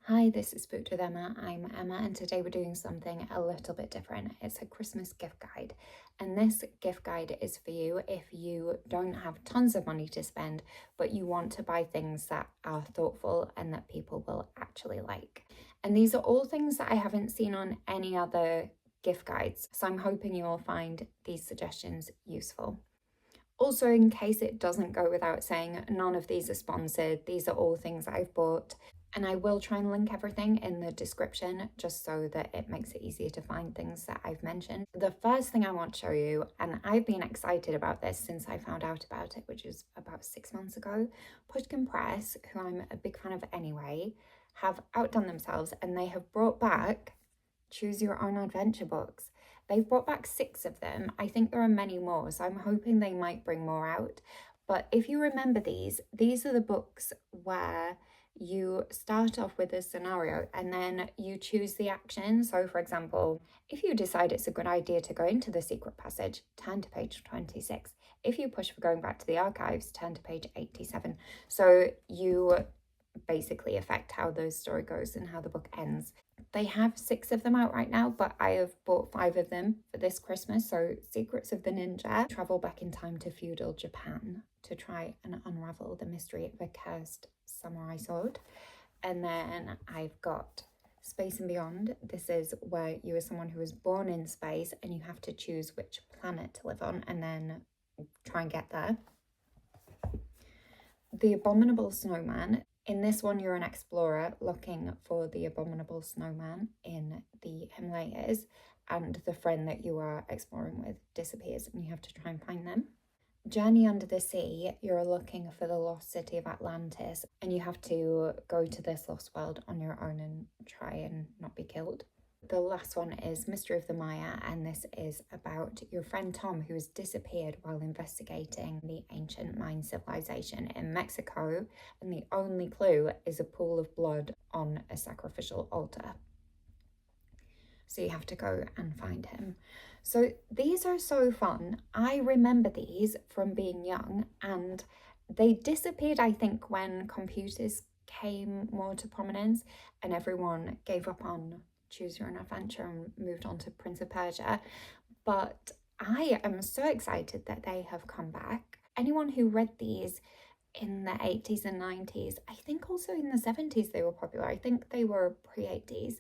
Hi, this is Booked with Emma. I'm Emma, and today we're doing something a little bit different. It's a Christmas gift guide, and this gift guide is for you if you don't have tons of money to spend, but you want to buy things that are thoughtful and that people will actually like. And these are all things that I haven't seen on any other gift guides, so I'm hoping you'll find these suggestions useful. Also, in case it doesn't go without saying, none of these are sponsored. These are all things I've bought. And I will try and link everything in the description just so that it makes it easier to find things that I've mentioned. The first thing I want to show you, and I've been excited about this since I found out about it, which is about 6 months ago, Pushkin Press, who I'm a big fan of anyway, have outdone themselves and they have brought back Choose Your Own Adventure books. They've brought back 6 of them. I think there are many more, so I'm hoping they might bring more out. But if you remember these are the books where you start off with a scenario and then you choose the action. So for example, if you decide it's a good idea to go into the secret passage, turn to page 26. If you push for going back to the archives, turn to page 87. So you basically affect how the story goes and how the book ends. They have 6 of them out right now, but I have bought 5 of them for this Christmas. So Secrets of the Ninja, travel back in time to feudal Japan to try and unravel the mystery of a cursed samurai sword. And then I've got Space and Beyond. This is where you are someone who was born in space and you have to choose which planet to live on and then try and get there. The Abominable Snowman. In this one, you're an explorer looking for the abominable snowman in the Himalayas, and the friend that you are exploring with disappears and you have to try and find them. Journey Under the Sea, you're looking for the lost city of Atlantis and you have to go to this lost world on your own and try and not be killed. The last one is Mystery of the Maya, and this is about your friend Tom, who has disappeared while investigating the ancient Mayan civilization in Mexico, and the only clue is a pool of blood on a sacrificial altar. So you have to go and find him. So these are so fun. I remember these from being young, and they disappeared, I think, when computers came more to prominence and everyone gave up on Choose Your Own Adventure and moved on to Prince of Persia. But I am so excited that they have come back. Anyone who read these in the 80s and 90s, I think also in the 70s they were popular. I think they were pre-80s.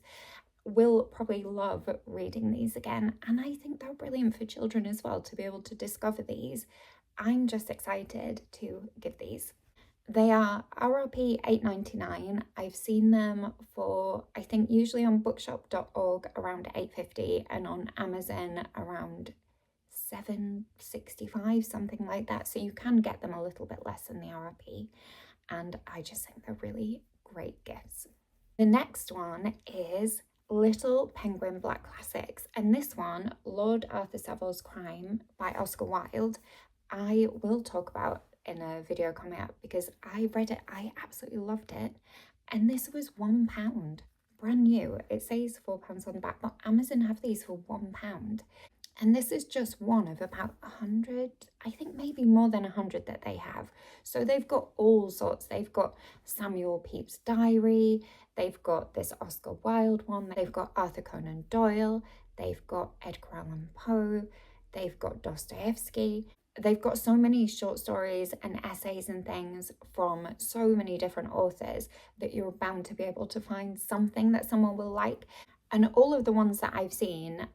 Will probably love reading these again, and I think they're brilliant for children as well to be able to discover these. I'm just excited to give these. They are RRP $8.99. I've seen them for, I think usually on bookshop.org around $8.50 and on Amazon around $7.65, something like that. So you can get them a little bit less than the RRP, and I just think they're really great gifts. The next one is Little Penguin Black Classics, and this one, Lord Arthur Saville's Crime by Oscar Wilde, I will talk about in a video coming up because I read it, I absolutely loved it, and this was £1, brand new. It says £4 on the back, but Amazon have these for £1. And this is just one of about 100, I think maybe more than 100 that they have. So they've got all sorts. They've got Samuel Pepys' Diary, they've got this Oscar Wilde one, they've got Arthur Conan Doyle, they've got Edgar Allan Poe, they've got Dostoevsky. They've got so many short stories and essays and things from so many different authors that you're bound to be able to find something that someone will like. And all of the ones that I've seen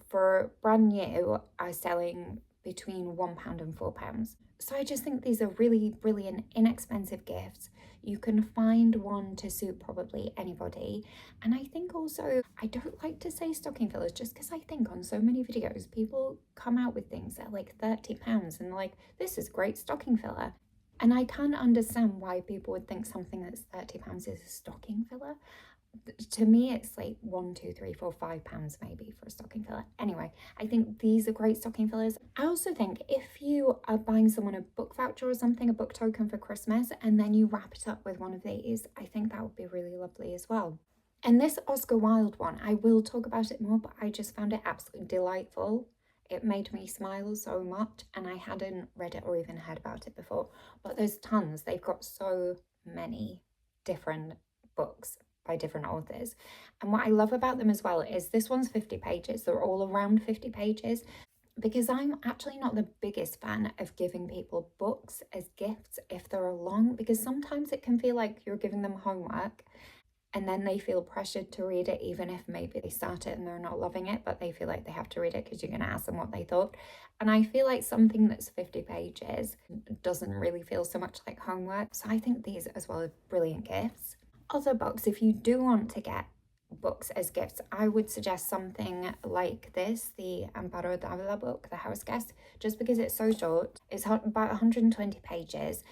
for brand new are selling between £1 and £4. So I just think these are really brilliant, inexpensive gifts. You can find one to suit probably anybody. And I think also, I don't like to say stocking fillers just because I think on so many videos, people come out with things that are like £30 and like, this is great stocking filler. And I can't understand why people would think something that's £30 is a stocking filler. To me, it's like £1, £2, £3, £4, £5 maybe for a stocking filler. Anyway, I think these are great stocking fillers. I also think if you are buying someone a book voucher or something, a book token for Christmas, and then you wrap it up with one of these, I think that would be really lovely as well. And this Oscar Wilde one, I will talk about it more, but I just found it absolutely delightful. It made me smile so much, and I hadn't read it or even heard about it before. But there's tons. They've got so many different books by different authors. And what I love about them as well is this one's 50 pages. They're all around 50 pages. Because I'm actually not the biggest fan of giving people books as gifts if they're long, because sometimes it can feel like you're giving them homework and then they feel pressured to read it, even if maybe they start it and they're not loving it, but they feel like they have to read it because you're going to ask them what they thought. And I feel like something that's 50 pages doesn't really feel so much like homework. So I think these as well are brilliant gifts. Other books, if you do want to get books as gifts, I would suggest something like this, the Amparo Davila book, The House Guest, just because it's so short. It's about 120 pages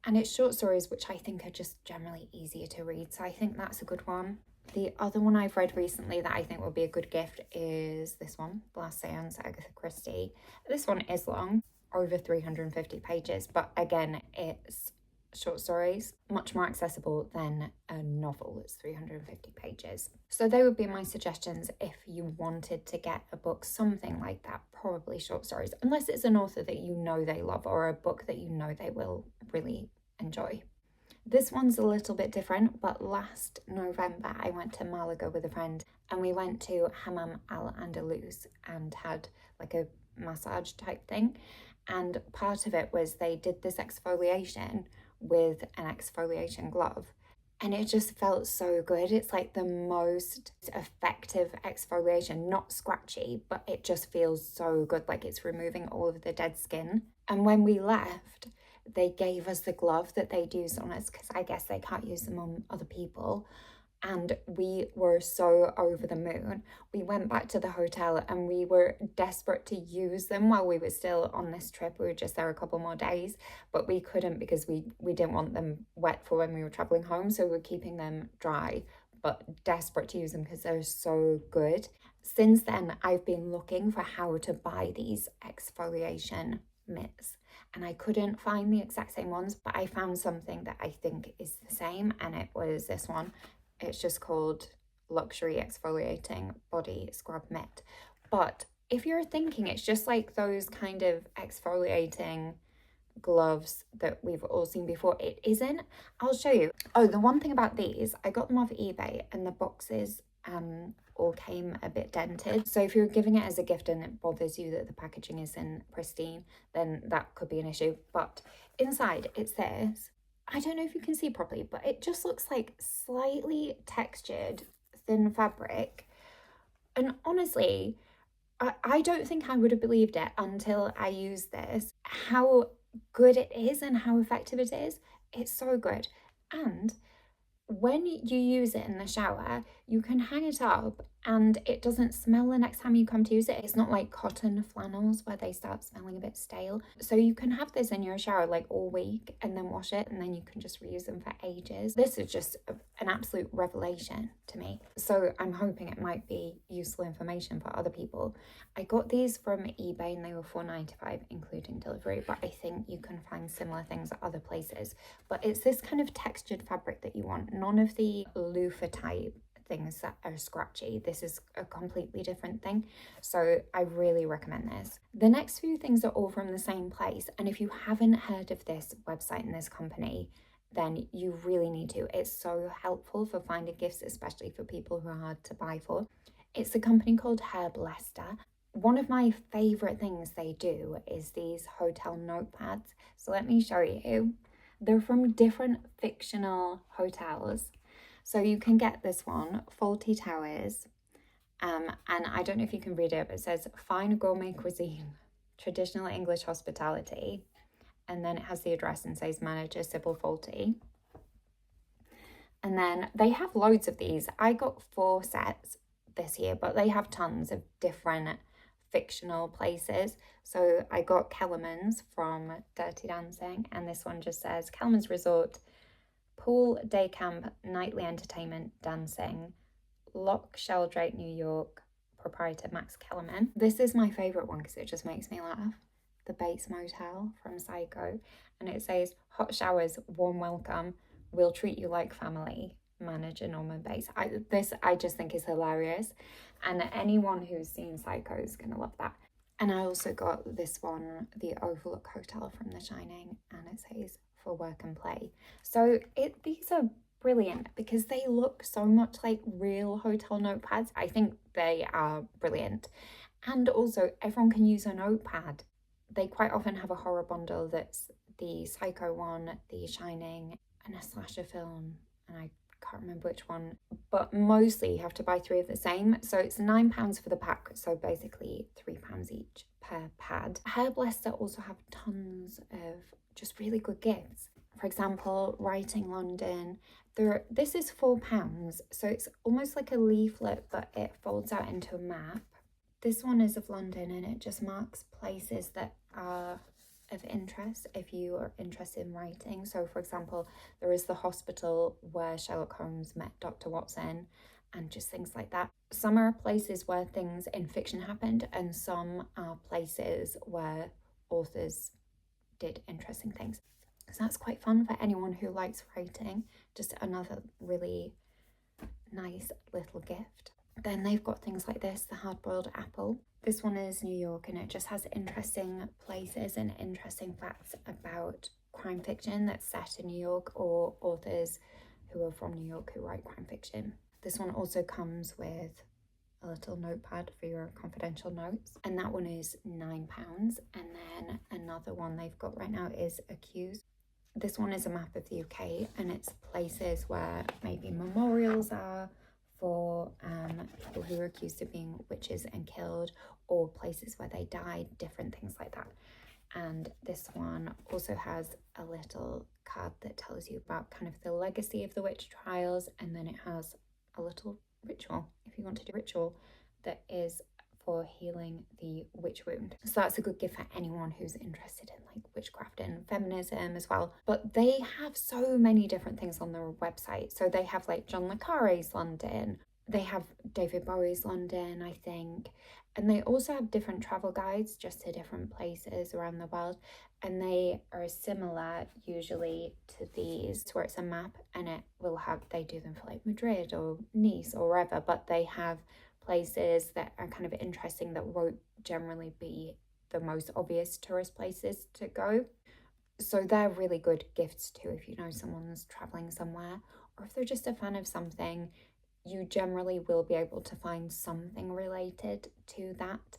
and it's short stories, which I think are just generally easier to read. So I think that's a good one. The other one I've read recently that I think will be a good gift is this one, The Last Seance, Agatha Christie. This one is long, over 350 pages, but again, it's short stories, much more accessible than a novel that's 350 pages. So they would be my suggestions if you wanted to get a book, something like that, probably short stories, unless it's an author that you know they love or a book that you know they will really enjoy. This one's a little bit different, but last November I went to Malaga with a friend and we went to Hammam Al Andalus and had like a massage type thing. And part of it was they did this exfoliation with an exfoliation glove. And it just felt so good. It's like the most effective exfoliation, not scratchy, but it just feels so good, like it's removing all of the dead skin. And when we left, they gave us the glove that they'd used on us because I guess they can't use them on other people. And we were so over the moon. We went back to the hotel and we were desperate to use them while we were still on this trip. We were just there a couple more days, but we couldn't because we didn't want them wet for when we were traveling home. So we were keeping them dry, but desperate to use them because they're so good. Since then, I've been looking for how to buy these exfoliation mitts and I couldn't find the exact same ones, but I found something that I think is the same, and it was this one. It's just called Luxury Exfoliating Body Scrub Mitt. But if you're thinking it's just like those kind of exfoliating gloves that we've all seen before, it isn't. I'll show you. Oh, the one thing about these, I got them off eBay and the boxes all came a bit dented. So if you're giving it as a gift and it bothers you that the packaging isn't pristine, then that could be an issue. But inside it's this. I don't know if you can see properly, but it just looks like slightly textured thin fabric. And honestly, I don't think I would have believed it until I used this, how good it is and how effective it is. It's so good. And when you use it in the shower, you can hang it up and it doesn't smell the next time you come to use it. It's not like cotton flannels where they start smelling a bit stale. So you can have this in your shower like all week and then wash it and then you can just reuse them for ages. This is just an absolute revelation to me. So I'm hoping it might be useful information for other people. I got these from eBay and they were $4.95 including delivery, but I think you can find similar things at other places. But it's this kind of textured fabric that you want, none of the loofah type things that are scratchy. This is a completely different thing, so I really recommend this. The next few things are all from the same place, and if you haven't heard of this website and this company, then you really need to. It's so helpful for finding gifts, especially for people who are hard to buy for. It's a company called Herb Lester. One of my favorite things they do is these hotel notepads. So let me show you. They're from different fictional hotels. So you can get this one, Faulty Towers, and I don't know if you can read it, but it says fine gourmet cuisine, traditional English hospitality, and then it has the address and says manager Sybil Faulty. And then they have loads of these. I got 4 sets this year, but they have tons of different fictional places. So I got Kellerman's from Dirty Dancing, and this one just says Kellerman's Resort, pool, day camp, nightly entertainment, dancing, Loch Sheldrake, New York, proprietor Max Kellerman. This is my favourite one because it just makes me laugh. The Bates Motel from Psycho, and it says hot showers, warm welcome, we'll treat you like family, manager Norman Bates. I just think is hilarious, and anyone who's seen Psycho is gonna love that. And I also got this one, the Overlook Hotel from The Shining, and it says for work and play. So these are brilliant because they look so much like real hotel notepads. I think they are brilliant. And also, everyone can use a notepad. They quite often have a horror bundle that's the Psycho one, the Shining, and a slasher film, and I can't remember which one, but mostly you have to buy 3 of the same. So it's £9 for the pack, so basically £3 each per pad. Hair also have tons of just really good gifts. For example, Writing London. This is £4, so it's almost like a leaflet, but it folds out into a map. This one is of London, and it just marks places that are of interest if you are interested in writing. So for example, there is the hospital where Sherlock Holmes met Dr. Watson, and just things like that. Some are places where things in fiction happened, and some are places where authors did interesting things. So that's quite fun for anyone who likes writing. Just another really nice little gift. Then they've got things like this, the hard-boiled apple. This one is New York, and it just has interesting places and interesting facts about crime fiction that's set in New York, or authors who are from New York who write crime fiction. This one also comes with a little notepad for your confidential notes, and that one is £9. And then another one they've got right now is Accused. This one is a map of the UK, and it's places where maybe memorials are for people who were accused of being witches and killed, or places where they died, different things like that. And this one also has a little card that tells you about kind of the legacy of the witch trials, and then it has a little ritual, if you want to do a ritual, that is for healing the witch wound. So that's a good gift for anyone who's interested in like witchcraft and feminism as well. But they have so many different things on their website. So they have like John le Carré's London, they have David Bowie's London, I think, and they also have different travel guides just to different places around the world, and they are similar usually to these, where it's a map and it will have, they do them for like Madrid or Nice or wherever, but they have places that are kind of interesting that won't generally be the most obvious tourist places to go. So they're really good gifts too if you know someone's traveling somewhere, or if they're just a fan of something. You generally will be able to find something related to that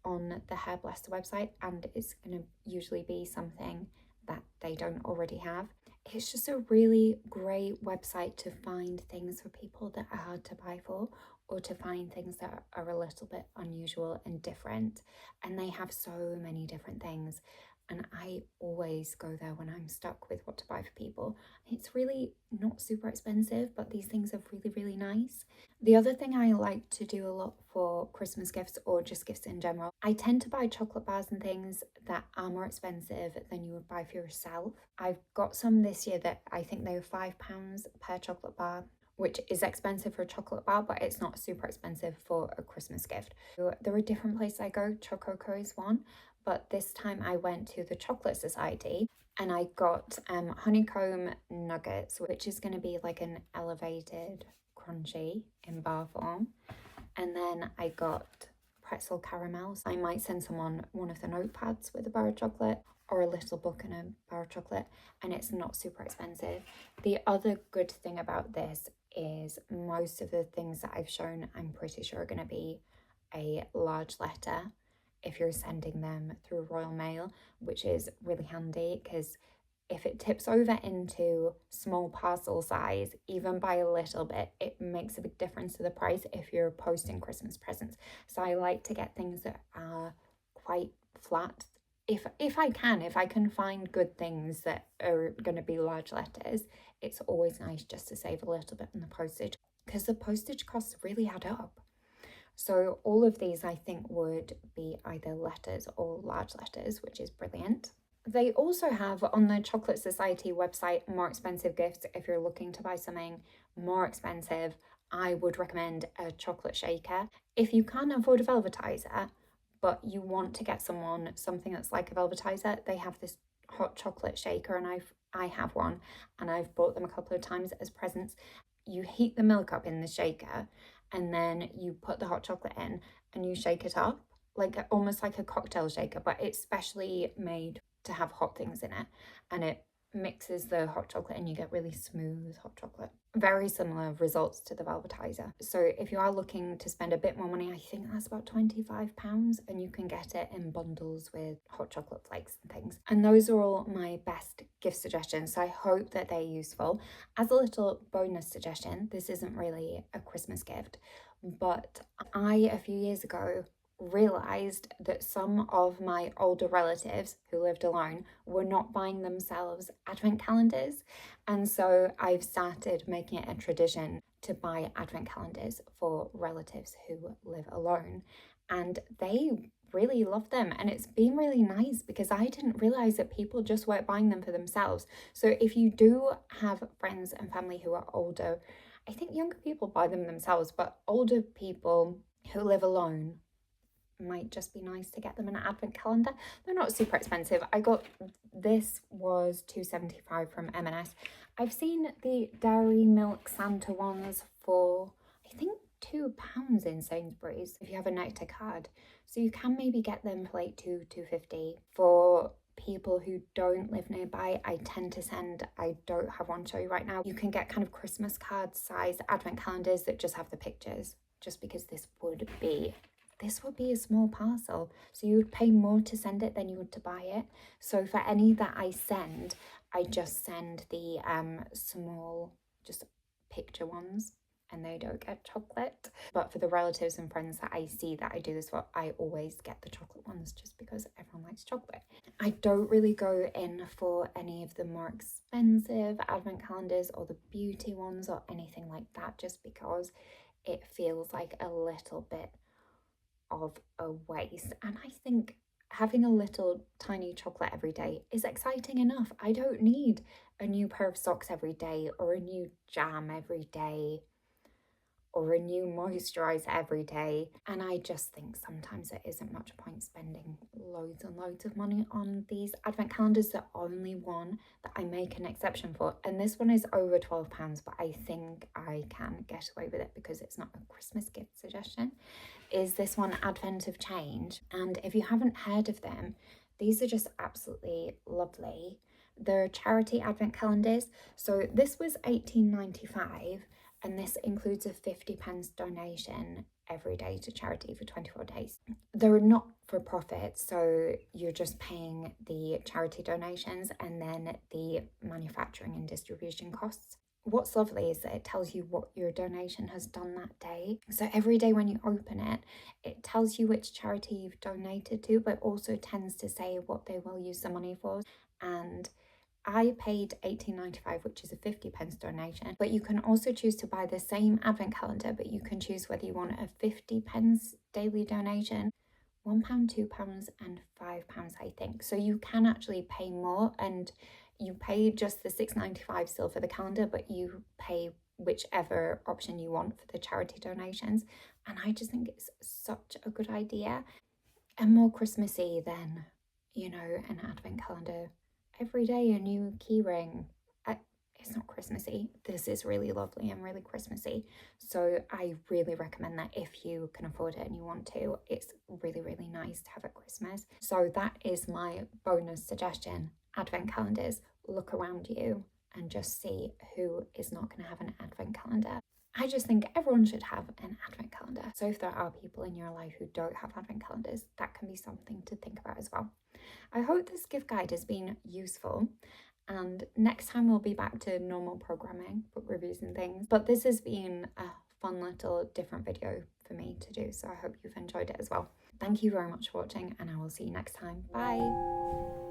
on the Hair Blessed website, and it's going to usually be something that they don't already have. It's just a really great website to find things for people that are hard to buy for, or to find things that are a little bit unusual and different. And they have so many different things, and I always go there when I'm stuck with what to buy for people. It's really not super expensive, but these things are really, really nice. The other thing I like to do a lot for Christmas gifts, or just gifts in general, I tend to buy chocolate bars and things that are more expensive than you would buy for yourself. I've got some this year that I think they were £5 per chocolate bar, which is expensive for a chocolate bar, but it's not super expensive for a Christmas gift. So there are different places I go. Chococo is one, but this time I went to the Chocolate Society and I got honeycomb nuggets, which is going to be like an elevated crunchy in bar form. And then I got pretzel caramels. I might send someone one of the notepads with a bar of chocolate, or a little book and a bar of chocolate, and it's not super expensive. The other good thing about this is most of the things that I've shown, I'm pretty sure are going to be a large letter if you're sending them through Royal Mail, which is really handy because if it tips over into small parcel size, even by a little bit, it makes a big difference to the price if you're posting Christmas presents. So I like to get things that are quite flat. If I can find good things that are going to be large letters, it's always nice just to save a little bit on the postage, because the postage costs really add up. So all of these I think would be either letters or large letters, which is brilliant. They also have on the Chocolate Society website more expensive gifts. If you're looking to buy something more expensive, I would recommend a chocolate shaker. If you can't afford a velvetizer, but you want to get someone something that's like a velvetizer, they have this hot chocolate shaker, and I have one, and I've bought them a couple of times as presents. You heat the milk up in the shaker, and then you put the hot chocolate in and you shake it up, like almost like a cocktail shaker, but it's specially made to have hot things in it, and it mixes the hot chocolate and you get really smooth hot chocolate. Very similar results to the velvetizer. So if you are looking to spend a bit more money, I think that's about £25, and you can get it in bundles with hot chocolate flakes and things. And those are all my best gift suggestions, so I hope that they're useful. As a little bonus suggestion, this isn't really a Christmas gift, but I, a few years ago, realized that some of my older relatives who lived alone were not buying themselves advent calendars, and so I've started making it a tradition to buy advent calendars for relatives who live alone, and they really love them. And it's been really nice because I didn't realize that people just weren't buying them for themselves. So if you do have friends and family who are older, I think younger people buy them themselves, but older people who live alone, might just be nice to get them an advent calendar. They're not super expensive. I got, this was £2.75 from M&S. I've seen the Dairy Milk Santa ones for, I think, £2 in Sainsbury's if you have a Nectar card. So you can maybe get them for like £2.50. For people who don't live nearby, I tend to send, I don't have one to show you right now, you can get kind of Christmas card size advent calendars that just have the pictures, just because this would be a small parcel, so you would pay more to send it than you would to buy it. So for any that I send, I just send the small, just picture ones, and they don't get chocolate. But for the relatives and friends that I see that I do this for, I always get the chocolate ones, just because everyone likes chocolate. I don't really go in for any of the more expensive advent calendars or the beauty ones or anything like that, just because it feels like a little bit of a waste. And I think having a little tiny chocolate every day is exciting enough. I don't need a new pair of socks every day, or a new jam every day, or a new moisturizer every day. And I just think sometimes there isn't much point spending loads and loads of money on these advent calendars. The only one that I make an exception for, and this one is over £12, but I think I can get away with it because it's not a Christmas gift suggestion, is this one, Advent of Change. And if you haven't heard of them, these are just absolutely lovely. They're charity advent calendars. So this was £18.95, and this includes a 50p donation every day to charity for 24 days. They're not for profit, so you're just paying the charity donations and then the manufacturing and distribution costs. What's lovely is that it tells you what your donation has done that day. So every day when you open it, it tells you which charity you've donated to, but also tends to say what they will use the money for. And I paid £18.95, which is a 50p donation, but you can also choose to buy the same advent calendar, but you can choose whether you want a 50p daily donation, £1, £2 and £5, I think. So you can actually pay more, and you pay just the £6.95 still for the calendar, but you pay whichever option you want for the charity donations. And I just think it's such a good idea, and more Christmassy than, you know, an advent calendar. Every day a new key ring. It's not Christmassy. This is really lovely and really Christmassy. So I really recommend that if you can afford it and you want to. It's really, really nice to have at Christmas. So that is my bonus suggestion. Advent calendars. Look around you and just see who is not going to have an advent calendar. I just think everyone should have an advent calendar. So if there are people in your life who don't have advent calendars, that can be something to think about as well. I hope this gift guide has been useful, and next time we'll be back to normal programming, book reviews and things. But this has been a fun little different video for me to do, so I hope you've enjoyed it as well. Thank you very much for watching, and I will see you next time. Bye!